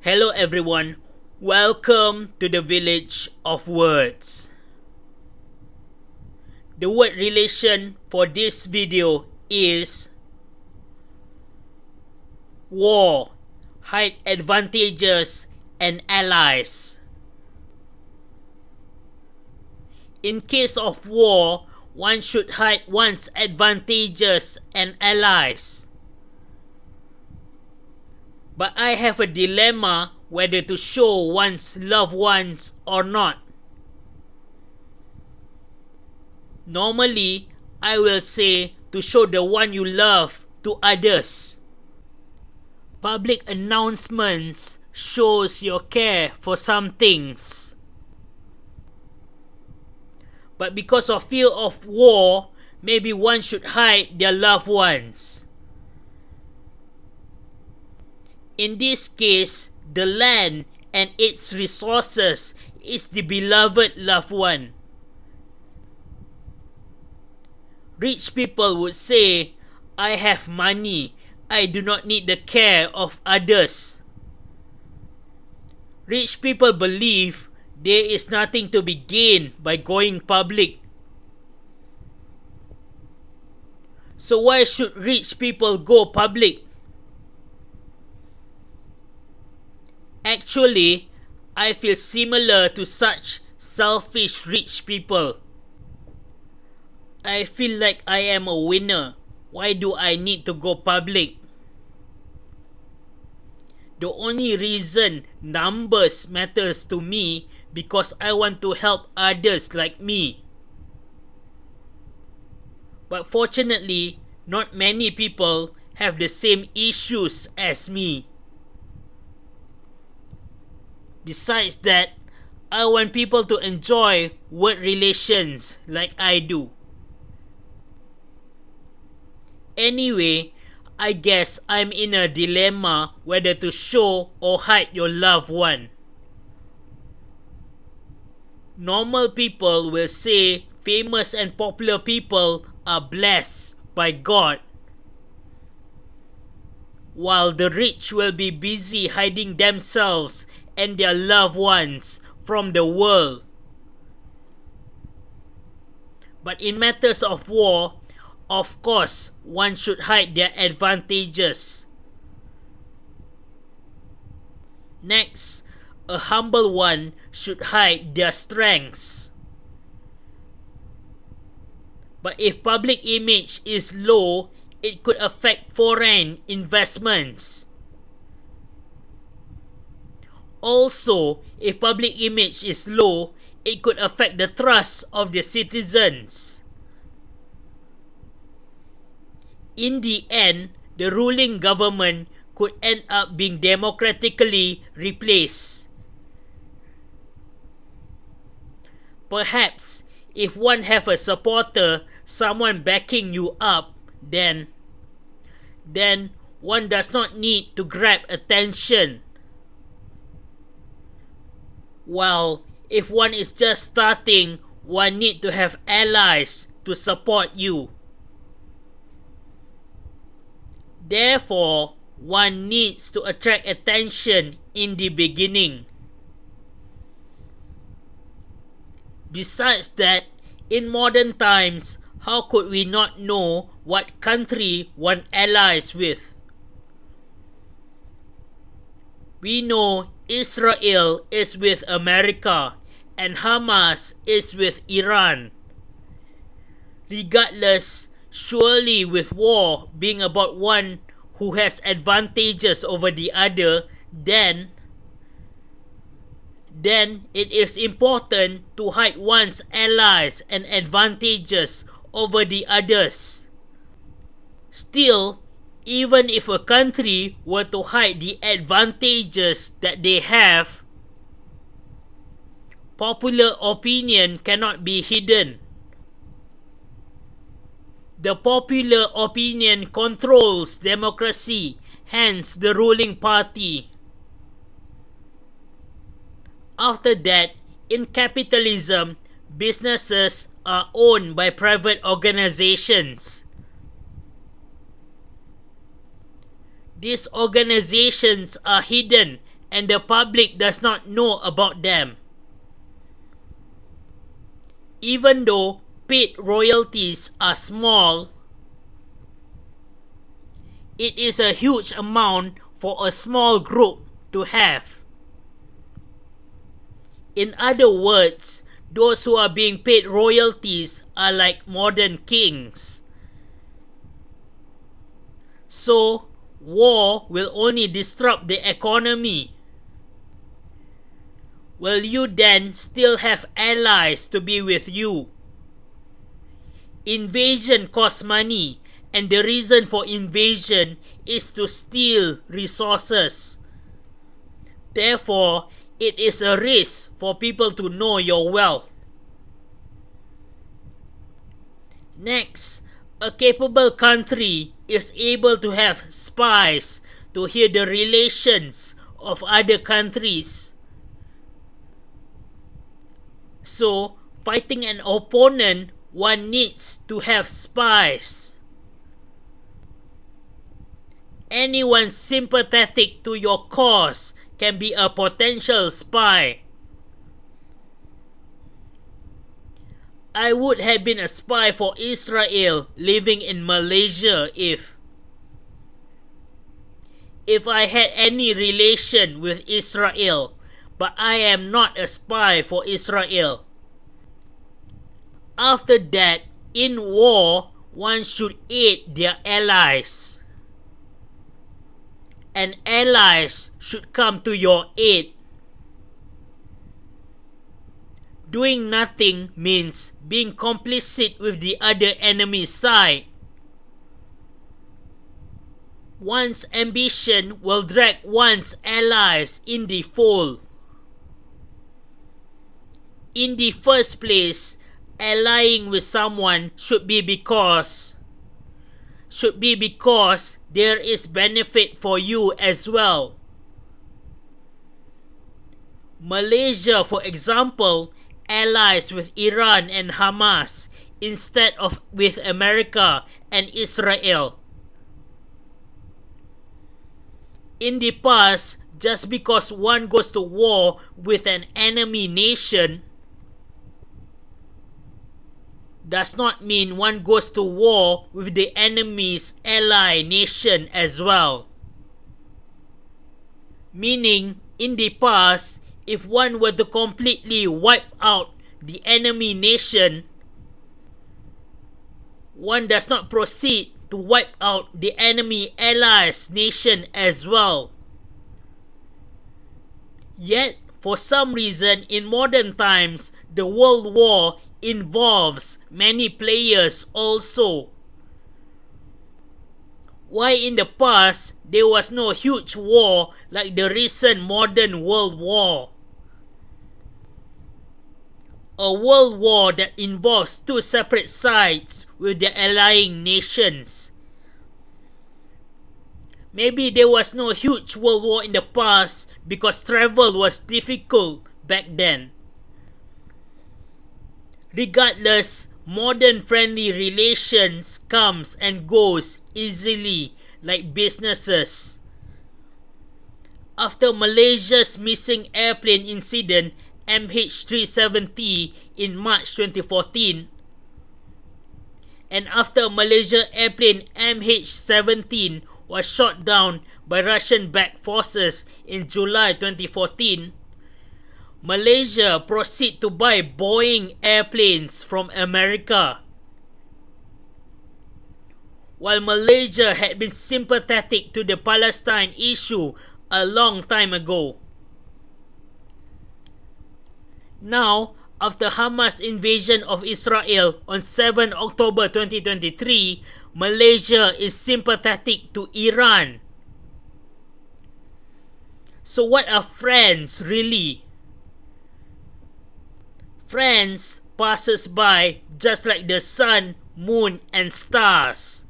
Hello everyone, welcome to the Village of Words. The word relation for this video is war, hide advantages and allies. In case of war, one should hide one's advantages and allies. But I have a dilemma whether to show one's loved ones or not. Normally, I will say to show the one you love to others. Public announcements shows your care for some things. But because of fear of war, maybe one should hide their loved ones. In this case, the land and its resources is the beloved loved one. Rich people would say, I have money, I do not need the care of others. Rich people believe there is nothing to be gained by going public. So why should rich people go public? Actually, I feel similar to such selfish rich people. I feel like I am a winner. Why do I need to go public? The only reason numbers matters to me because I want to help others like me. But fortunately, not many people have the same issues as me. Besides that, I want people to enjoy word relations like I do. Anyway, I guess I'm in a dilemma whether to show or hide your loved one. Normal people will say famous and popular people are blessed by God, while the rich will be busy hiding themselves and their loved ones from the world. But in matters of war, of course, one should hide their advantages. Next, a humble one should hide their strengths. But if public image is low, it could affect foreign investments. Also, if public image is low, it could affect the trust of the citizens. In the end, the ruling government could end up being democratically replaced. Perhaps, if one have a supporter, someone backing you up, then one does not need to grab attention. While if one is just starting, one need to have allies to support you. Therefore, one needs to attract attention in the beginning. Besides that, in modern times, how could we not know what country one allies with? We know Israel is with America and Hamas is with Iran. Regardless, surely with war being about one who has advantages over the other, then it is important to hide one's allies and advantages over the others. Still, even if a country were to hide the advantages that they have, popular opinion cannot be hidden. The popular opinion controls democracy, hence the ruling party. After that, in capitalism, businesses are owned by private organizations. These organizations are hidden and the public does not know about them. Even though paid royalties are small, it is a huge amount for a small group to have. In other words, those who are being paid royalties are like modern kings. So, war will only disrupt the economy. Will you then still have allies to be with you? Invasion costs money, and the reason for invasion is to steal resources. Therefore, it is a risk for people to know your wealth. Next, a capable country is able to have spies to hear the relations of other countries. So, fighting an opponent, one needs to have spies. Anyone sympathetic to your cause can be a potential spy. I would have been a spy for Israel living in Malaysia if I had any relation with Israel, but I am not a spy for Israel. After that, in war, one should aid their allies. And allies should come to your aid. Doing nothing means being complicit with the other enemy's side. One's ambition will drag one's allies in the fold. In the first place, allying with someone should be because there is benefit for you as well. Malaysia, for example, allies with Iran and Hamas instead of with America and Israel. In the past, just because one goes to war with an enemy nation does not mean one goes to war with the enemy's ally nation as well. Meaning, in the past, if one were to completely wipe out the enemy nation, one does not proceed to wipe out the enemy allies nation as well. Yet, for some reason, in modern times, the World War involves many players also. Why in the past, there was no huge war like the recent modern World War? A world war that involves two separate sides with the allying nations. Maybe there was no huge world war in the past because travel was difficult back then. Regardless, modern friendly relations comes and goes easily like businesses. After Malaysia's missing airplane incident MH370 in March 2014, and after Malaysia airplane MH17 was shot down by Russian-backed forces in July 2014, Malaysia proceeded to buy Boeing airplanes from America. While Malaysia had been sympathetic to the Palestine issue a long time ago. Now, after Hamas invasion of Israel on 7 October 2023, Malaysia is sympathetic to Iran. So what are friends really? Friends passes by just like the sun, moon, and stars.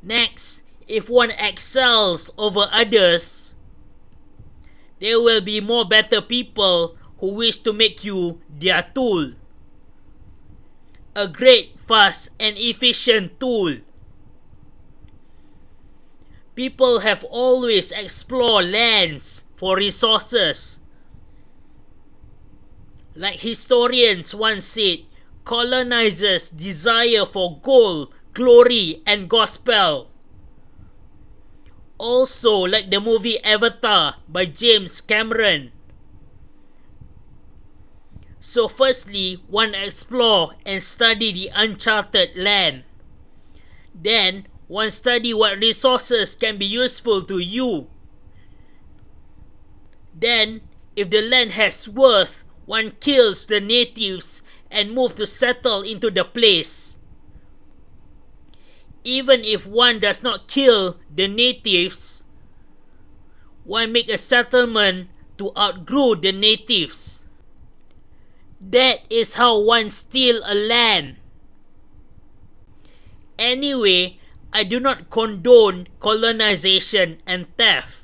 Next, if one excels over others, there will be more better people who wish to make you their tool. A great, fast, and efficient tool. People have always explored lands for resources. Like historians once said, colonizers desire for gold, glory, and gospel. Also, like the movie Avatar by James Cameron. So firstly, one explore and study the uncharted land. Then, one study what resources can be useful to you. Then, if the land has worth, one kills the natives and move to settle into the place. Even if one does not kill the natives, one make a settlement to outgrow the natives. That is how one steal a land. Anyway, I do not condone colonization and theft.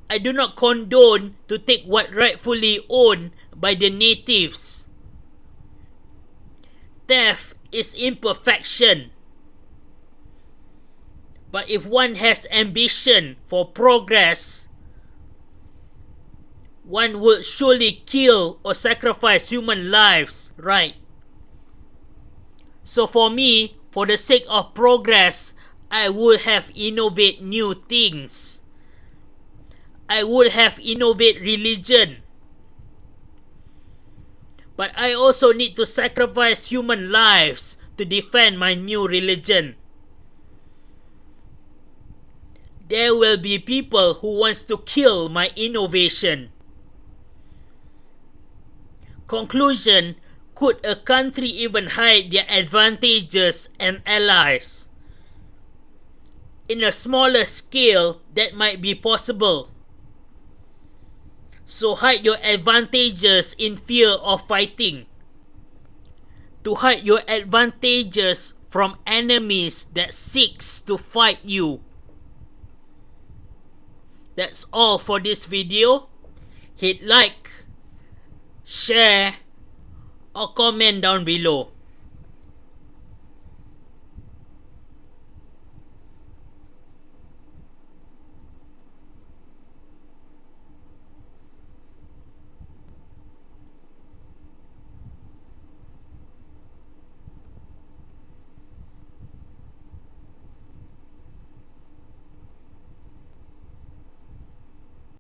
I do not condone to take what rightfully owned by the natives. Theft is imperfection. But if one has ambition for progress, one would surely kill or sacrifice human lives, right? So for me, for the sake of progress, I would have innovate new things. I would have innovate religion. But I also need to sacrifice human lives to defend my new religion. There will be people who wants to kill my innovation. Conclusion, could a country even hide their advantages and allies? In a smaller scale, that might be possible. So hide your advantages in fear of fighting. To hide your advantages from enemies that seeks to fight you. That's all for this video. Hit like, share, or comment down below.